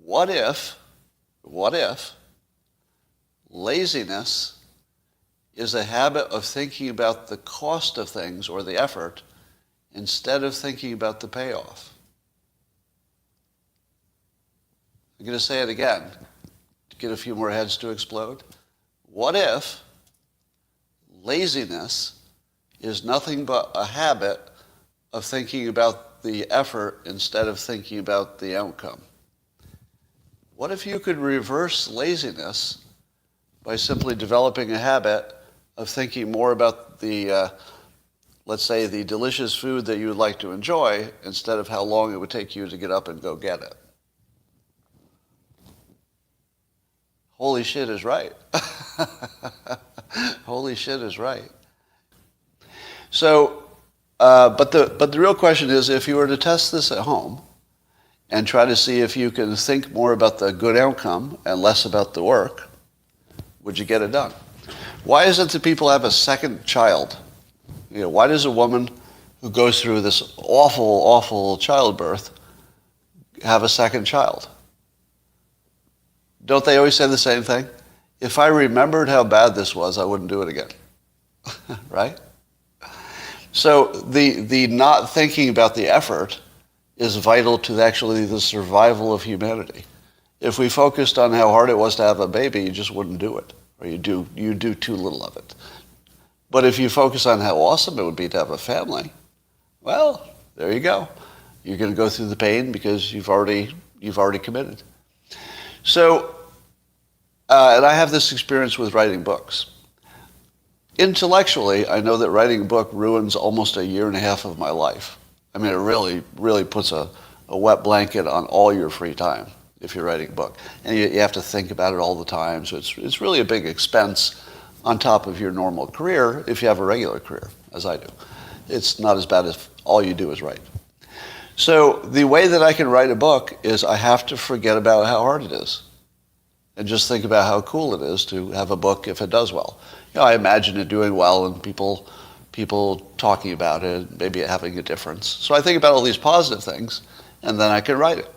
what if laziness is a habit of thinking about the cost of things or the effort instead of thinking about the payoff? I'm going to say it again to get a few more heads to explode. What if laziness is nothing but a habit of thinking about the effort instead of thinking about the outcome? What if you could reverse laziness by simply developing a habit of thinking more about the, let's say, the delicious food that you would like to enjoy instead of how long it would take you to get up and go get it? Holy shit is right. Holy shit is right. So, but the real question is, if you were to test this at home and try to see if you can think more about the good outcome and less about the work, would you get it done? Why is it that people have a second child? Why does a woman who goes through this awful, awful childbirth have a second child? Don't they always say the same thing? If I remembered how bad this was, I wouldn't do it again. Right? So the not thinking about the effort is vital to actually the survival of humanity. If we focused on how hard it was to have a baby, you just wouldn't do it. Or you do too little of it. But if you focus on how awesome it would be to have a family, well, there you go. You're going to go through the pain because you've already committed. So, and I have this experience with writing books. Intellectually, I know that writing a book ruins almost a year and a half of my life. I mean, it really, really puts a wet blanket on all your free time if you're writing a book. And you have to think about it all the time, so it's really a big expense on top of your normal career if you have a regular career, as I do. It's not as bad if all you do is write. So the way that I can write a book is I have to forget about how hard it is and just think about how cool it is to have a book if it does well. I imagine it doing well and people talking about it, maybe having a difference. So I think about all these positive things, and then I can write it.